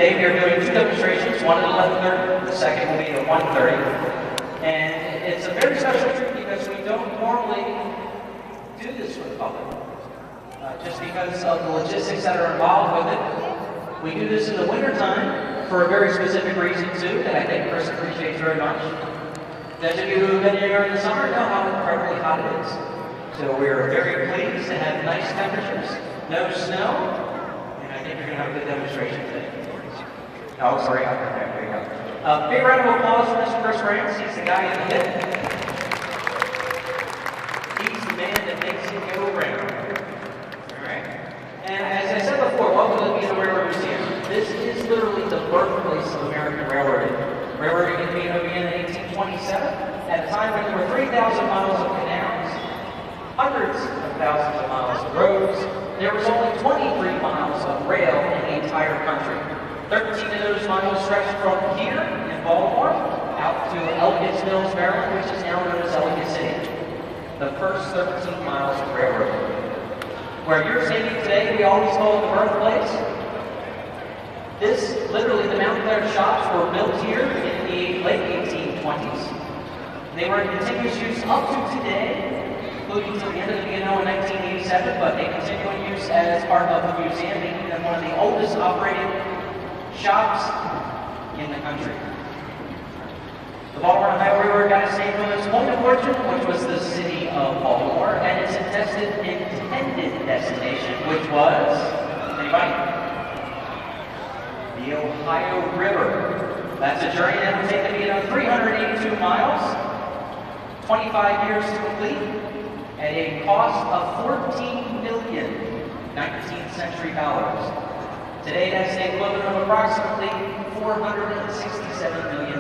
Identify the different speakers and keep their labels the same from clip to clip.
Speaker 1: today we are doing two demonstrations, one at 11:30, the second will be at 1:30. And it's a very special treat because we don't normally do this for the public. Just because of the logistics that are involved with it. We do this in the wintertime for a very specific reason too, that I think Chris appreciates very much. Those of you who have been here in the summer know how incredibly hot it is. So we're very pleased to have nice temperatures, no snow, and I think you're going to have a good demonstration today. Oh, sorry, there you go. Big round of applause for Mr. Chris Rance. He's the guy in the hip. He's the man that makes it go round. Alright? And as I said before, welcome to the Beano Railroad Museum. This is literally the birthplace of American railroading. Railroading in Beano began in 1827, at a time when there were 3,000 miles of canals, hundreds of thousands of miles of roads. There was only 23 miles of rail in the entire country. 13 of those miles stretched from here in Baltimore out to Ellicott Mills, Maryland, which is now known as Ellicott City. The first 13 miles of railroad. Where you're standing today, we always call it the birthplace. This, literally, the Mountain Clear shops were built here in the late 1820s. They were in continuous use up to today, including to the end of the Beano in 1987, but they continue in use as part of the museum, making them one of the oldest operating shops in the country. The Baltimore Ohio Railroad got its name from its point of origin, which was the city of Baltimore, and its intended destination, which was, anybody? The Ohio River. That's a journey that would take the Beano 382 miles, 25 years to complete, at a cost of $14 million 19th century dollars. Today, that's the equivalent of approximately $467 million.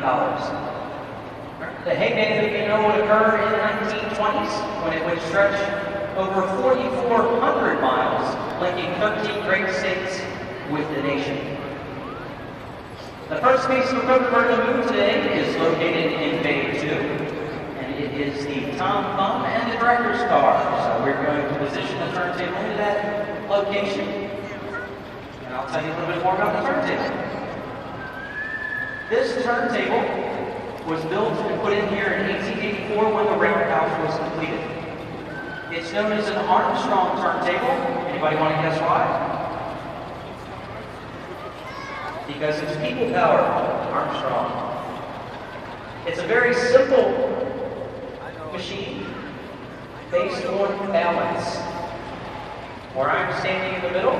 Speaker 1: The heyday of the Beano would occur in the 1920s, when it would stretch over 4,400 miles, linking 13 great states with the nation. The first piece of equipment we're going to move today is located in Bay 2, and it is the Tom Thumb and the director's car. So we're going to position the turntable into that location. And I'll tell you a little bit more about the turntable. This turntable was built and put in here in 1884 when the Roundhouse was completed. It's known as an Armstrong turntable. Anybody want to guess why? Because it's people power, Armstrong. It's a very simple machine based on balance. Where I'm standing in the middle,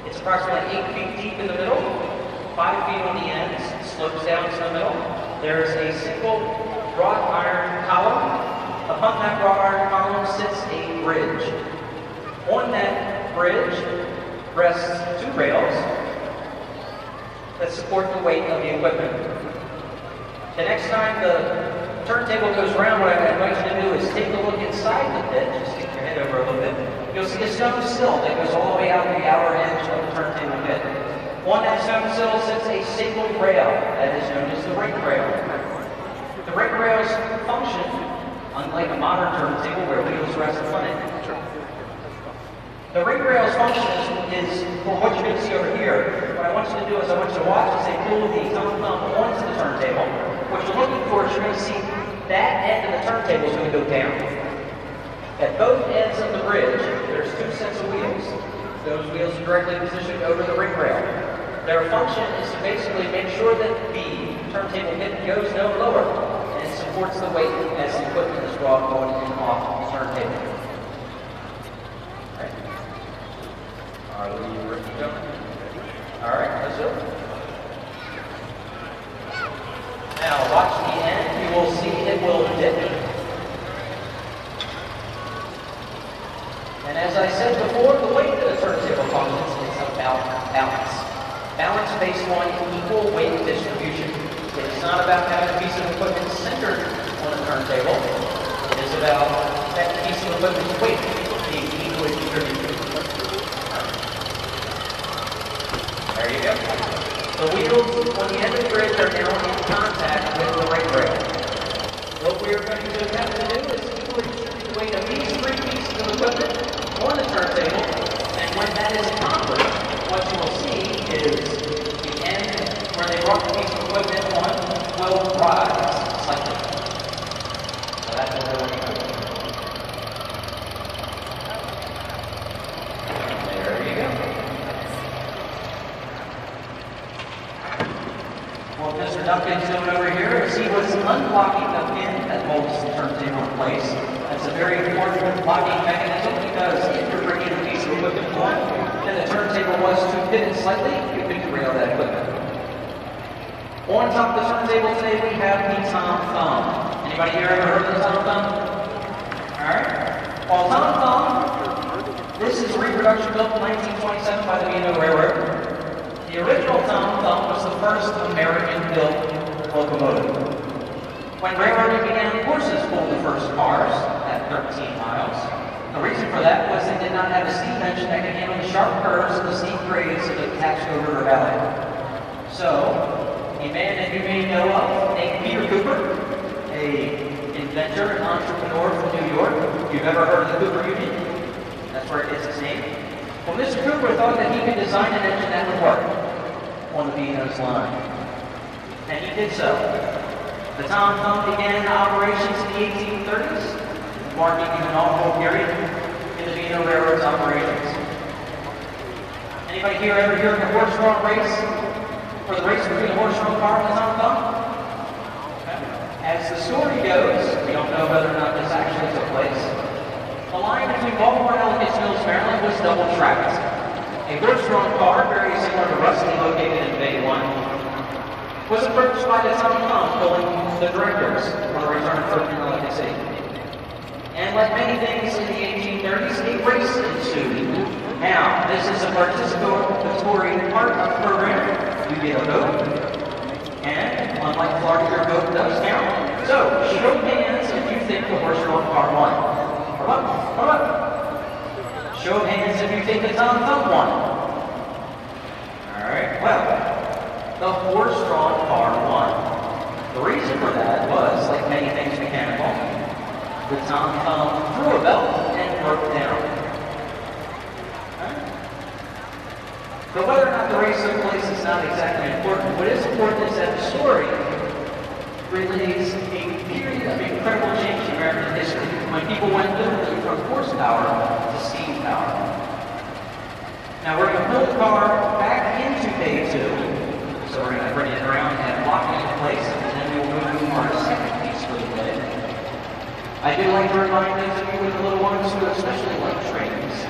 Speaker 1: it's approximately 8 feet deep in the middle, 5 feet on the ends, slopes down to the middle. There's a single wrought iron column. Upon that wrought iron column sits a bridge. On that bridge rests two rails that support the weight of the equipment. The next time the turntable goes around, what I invite you to do is take a look inside the pit, just stick your head over a little bit. You'll see a stone sill that goes all the way out to the outer edge of the turntable pit. On that stone sill sits a single rail that is known as the ring rail. The ring rail's function, unlike a modern turntable where wheels rest upon it, the ring rail's function is for what you're going to see over here. What I want you to do is I want you to watch as they pull the Tom Thumb onto the turntable. What you're looking for is you're going to see that end of the turntable is going to go down. At both ends of the bridge, there's two sets of wheels. Those wheels are directly positioned over the ring rail. Their function is to basically make sure that the turntable pit goes no lower and it supports the weight as the equipment is brought on and off the turntable. Are we ready to go? Alright, let's go. Now watch the end, you will see it will dip. And as I said before, the way that a turntable functions is about balance. Balance based on equal weight distribution. It is not about having a piece of equipment centered on a turntable. It is about that piece of equipment's weight being equally distributed. There you go. The wheels on the end of the bridge are now in contact with the ring rail. What we are going to attempt to do is equally distribute the weight of these three pieces of equipment on the turntable, and when that is accomplished, what you will see is Mr. Duncan's doing over here is he was unlocking the pin that holds the turntable in place. That's a very important locking mechanism because if you're bringing a piece of equipment on and the turntable was to pivot slightly, you could derail that equipment. On top of the turntable today, we have the Tom Thumb. Anybody here ever heard of the Tom Thumb? Alright. Well, Tom Thumb, this is a reproduction built in 1927 by the B&O Railroad. The original Tom Thumb was the first American-built locomotive. When railroading began, horses pulled the first cars at 13 miles. The reason for that was they did not have a steam engine that could handle the sharp curves and the steep grades of the Catskill River Valley. So, a man that you may know of named Peter Cooper, an inventor and entrepreneur from New York. If you've ever heard of the Cooper Union, that's where it gets its name. Well, Mr. Cooper thought that he could design an engine that would work on the B&O's line. And he did so. The Tom Thumb began operations in the 1830s, marking an awful period in the B&O Railroad's operations. Anybody here ever hear of a horse-drawn race? Or the race between a horse-drawn car and the Tom Thumb? As the story goes, we don't know whether or not this actually took place. The line between Baltimore and Ellicott Mills, Maryland was double-tracked. A horse-drawn car, very similar to Rusty, located in Bay 1, was approached by the Tom Thumb pulling the directors for the return from Ellicott City. And like many things in the 1830s, a race ensued. Now, this is a participatory part of the program. You get a vote. And, unlike Florida, your vote does count. So, show hands if you think the horse-drawn car won. Come up. Show of hands if you think the Tom Thumb won. Alright, well, the horse-drawn car won. The reason for that was, like many things mechanical, the Tom Thumb threw a belt and broke down. Right? But whether or not the race took place is not exactly important. What is important is that the story relates a period of incredible change in American history when people went literally from horsepower to steam power. Now we're going to pull the car back into Bay 2, so we're going to bring it around and lock it in place, and then we will move to our second piece for the day. I do like to remind those of you with the little ones who especially like trains.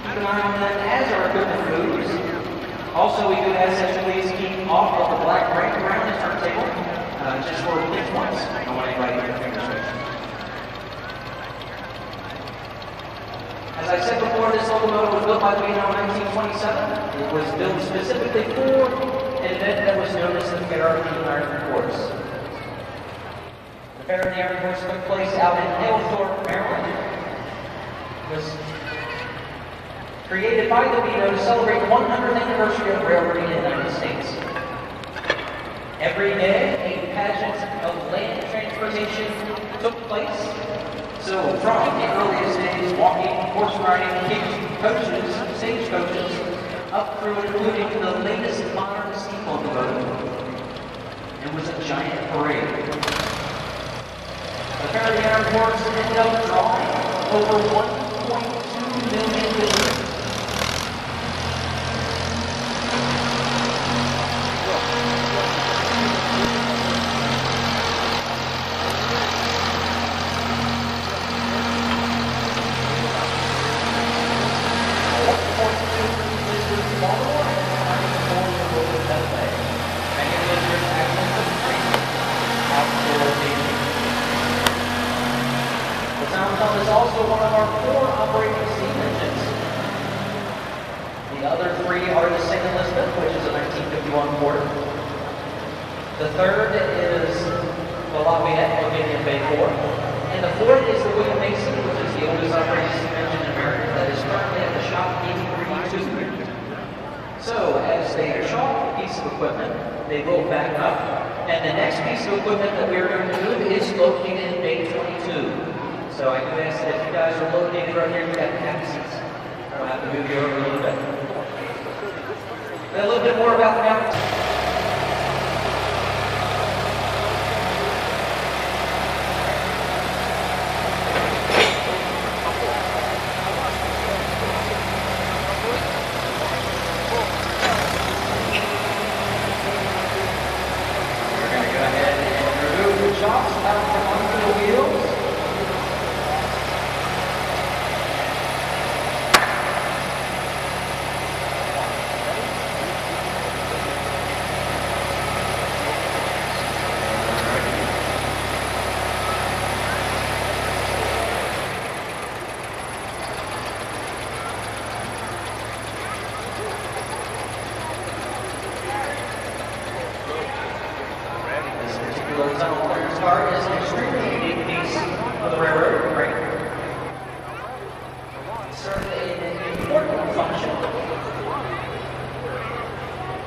Speaker 1: Keep an eye on them as our equipment moves. Also, we do ask that you please keep off of the black brake around the turntable. Just for things once. I don't want anybody to get their fingers switched. As I said before, this locomotive was built by the B&O in 1927. It was built specifically for an event that was known as the Fair of the Iron Horse. The Fair of the Iron Horse took place out in Halethorpe, Maryland. It was created by the B&O to celebrate the 100th anniversary of railroading in the United States. Every day, a pageant of land transportation took place. So from the earliest days, walking, horse riding, coaches, stagecoaches, up through and including the latest modern steam locomotive. It was a giant parade. The Fair of the Iron Horse ended up drawing over 1.2 million visitors. Is also one of our 4 operating steam engines. The other 3 are the St. Elizabeth, which is a 1951 Porter. The third is the Lafayette, located in Bay 4. And the fourth is the William Mason, which is the oldest operating steam engine in America that is currently at the shop in Green. So, as they shop a piece of equipment, they will back up. And the next piece of equipment that we are going to move is located in Bay 22. So I do ask that if you guys are located right here, you got the captain seats. I'll have to move you over a little bit. A little bit more about the mountain. car is an extremely unique piece of the railroad train. It served an important function.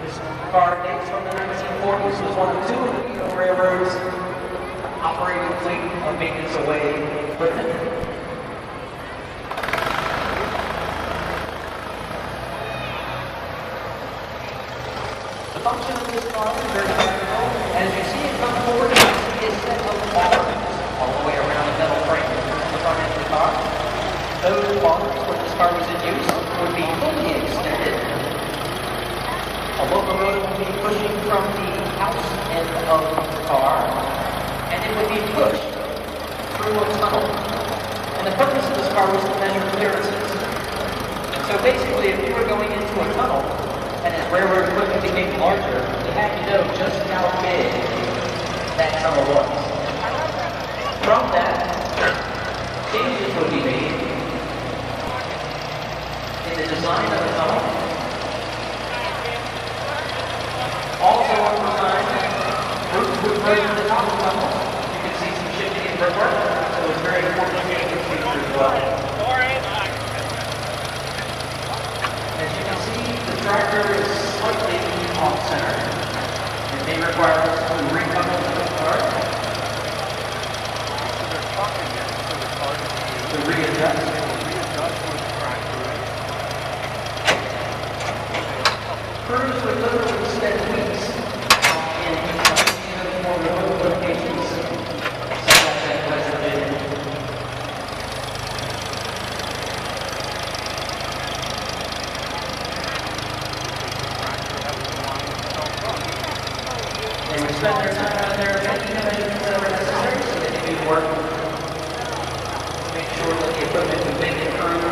Speaker 1: This car dates from the 1940s, was one of two of the railroad's operating fleet of maintenance-away equipment. The function of this car is very practical. As you see it come forward, you see a set of bars all the way around the metal frame on the front end of the car. Those bars, when this car was in use, would be fully extended. A locomotive would be pushing from the house end of the car, and it would be pushed through a tunnel. And the purpose of this car was to measure clearances. And so basically, if you were going into a tunnel, and as railroad equipment became larger, you had to know just how big that tunnel was. From that, changes would be made in the design of the tunnel. Also over time, routes would run to the top of the tunnel. You can see some shifting in brickwork, so it's very important to get this feature as well. As you can see, the tractor is slightly off-center. It may require us to recouple the car to readjust. Crews would literally spend weeks in more remote locations, such as West Virginia. They would spend their time out there making the measurements that were necessary so they could do work to make sure that the equipment would make it through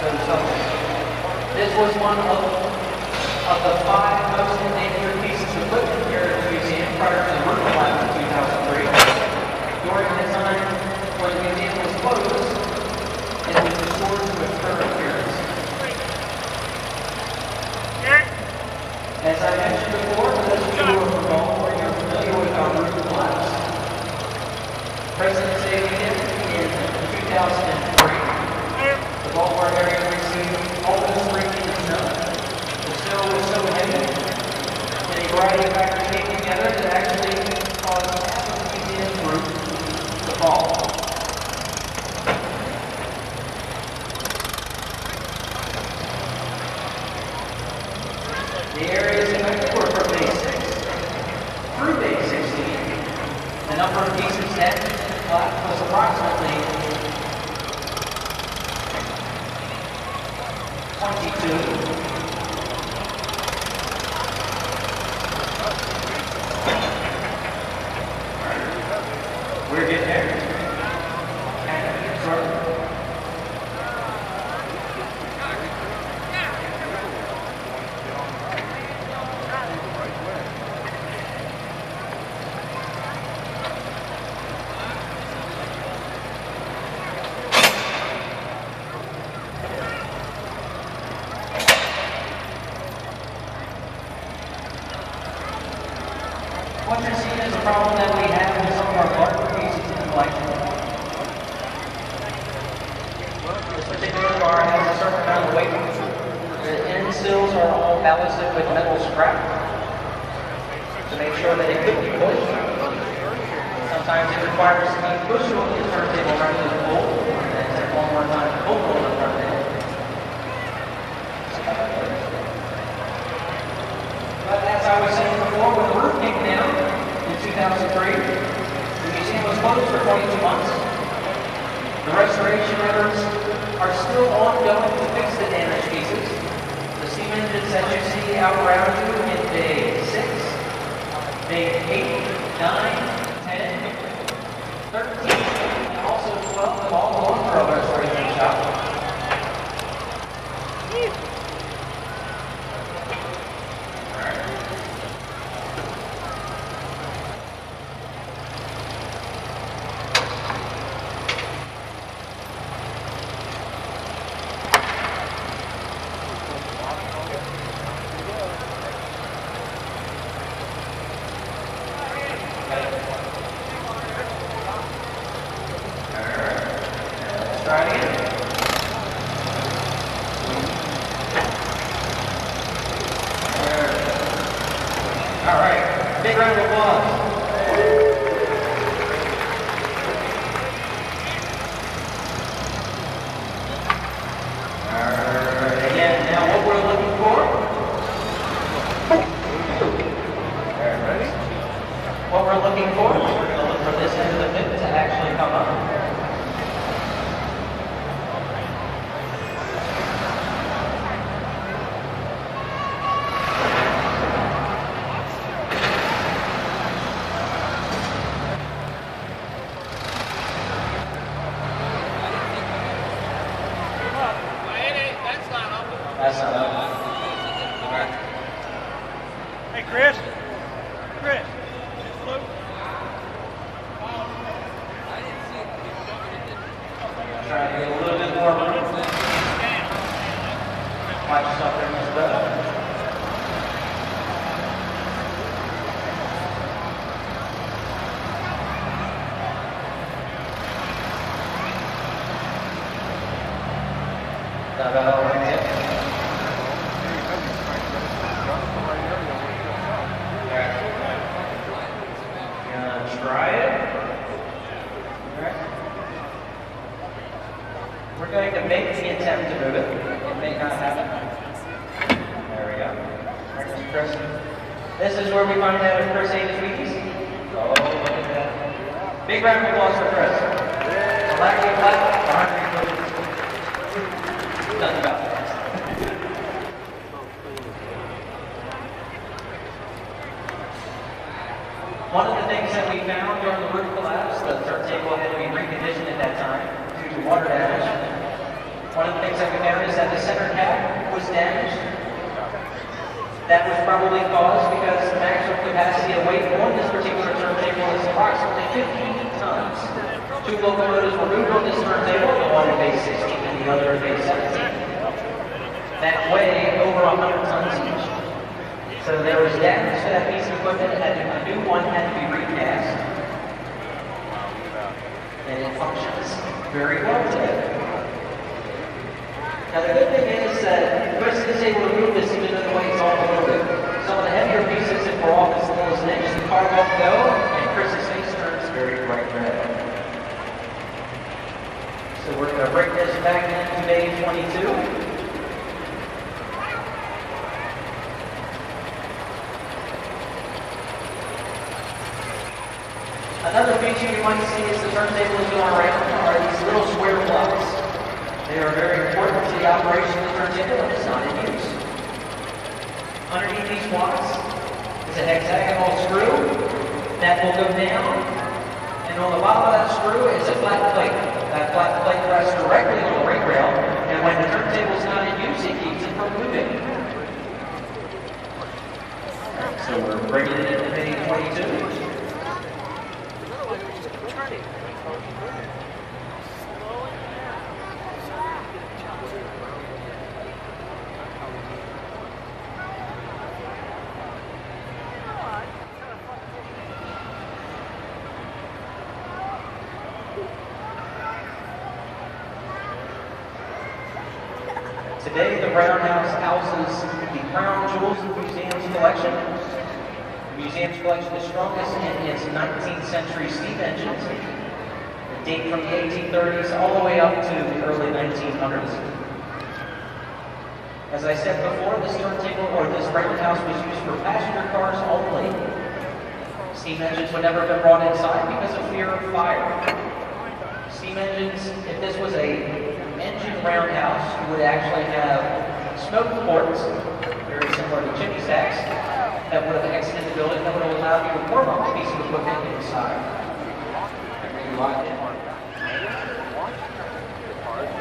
Speaker 1: those tunnels. This was one of the 5 most endangered pieces of equipment here at the museum prior to the roof collapse in 2003. During the time when the museum was closed, it was restored to its current appearance. As I mentioned before, for those of you who are from Baltimore, you're familiar with our roof collapse. President Sagan in 2003, the Baltimore area received almost 3 feet of snow. The snow was so heavy that a variety of factors came together that actually caused half of the museum's roof to fall. The areas affected were from Bay 6 through Bay 16. The number of pieces that was approximately 22. We're getting there. And short. What you're seeing is a problem that we have with some of our larger pieces in the collection. This particular car has a certain amount of weight. The end sills are all ballasted with metal scrap to make sure that it could be pushed. Sometimes it requires to be pushed on the turntable rather than pulled, and then take one more time to pull on the turntable. But as I was saying before, when the roof came down in 2003, the museum was closed for 22 months. The restoration efforts are still ongoing to fix the damaged pieces. The steam engines that you see out around you in Bay 6, Bay 8, 9, 10, 13, and also 12 have all gone for a restoration shop. Big round of applause. Again, now what we're looking for. Ready? What we're looking for, we're going to look for this end of the pit to actually come up. That's not up.
Speaker 2: Hey, Chris. Chris.
Speaker 1: Try to get a little bit more room. Watch yourself there, Miss Beth. That about all right, yeah. Try it. Alright. We're going to make the attempt to move it. It may not happen. There we go. Alright, Mr. Chris. This is where we find out if Chris ate his Wheaties. Oh, look at that. Big round of applause for Chris. Lackey clap, 100 Nothing about that. One of the things that we found during the roof collapse, the turntable had to be reconditioned at that time due to water damage. One of the things that we found is that the center cap was damaged. That was probably caused because the maximum capacity of weight on this particular turntable is approximately 15 tons. Two locomotives were moved on this turntable, the one at base 16 and the other at base 17. That weigh over 100 tons each. So there was damage to that piece of equipment, and a new one had to be recast. And it functions very well today. Now the good thing is that Chris is able to move this even though the weight's all loaded. Some of the heavier pieces, if we're off as little as an inch, the car won't go, and Chris's face turns very bright red. So we're going to bring this back into day 22. Another feature you might see as the turntable is going around are these little square blocks. They are very important to the operation of the turntable when it's not in use. Underneath these blocks is a hexagonal screw that will go down, and on the bottom of that screw is a flat plate. That flat plate rests directly on the brake rail, and when the turntable is not in use, it keeps it from moving. Right, so we're bringing it into day 22. Today, the Roundhouse houses the crown jewels of the museum's collection. The museum's collection is strongest in its 19th century steam engines that date from the 1830s all the way up to the early 1900s. As I said before, this turntable or this Roundhouse was used for passenger cars only. Steam engines would never have been brought inside because of fear of fire. Steam engines, if this was a engine roundhouse, you would actually have smoke ports, very similar to chimney stacks, that would have exited the building that would have allowed you to warm up a piece of equipment inside.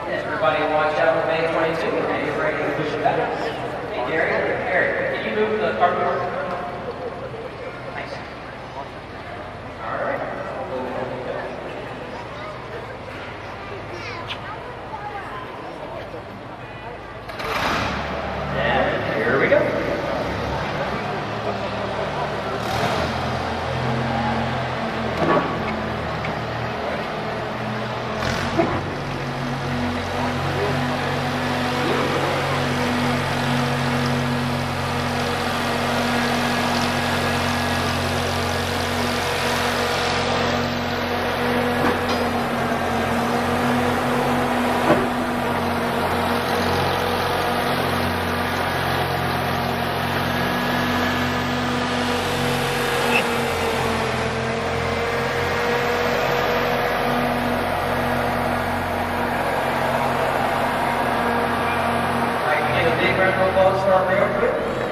Speaker 1: Everybody watch out for May 22. We're going to get ready to push it back. Hey Gary, can you move the cardboard? Nice. All right. And here we go. our band here.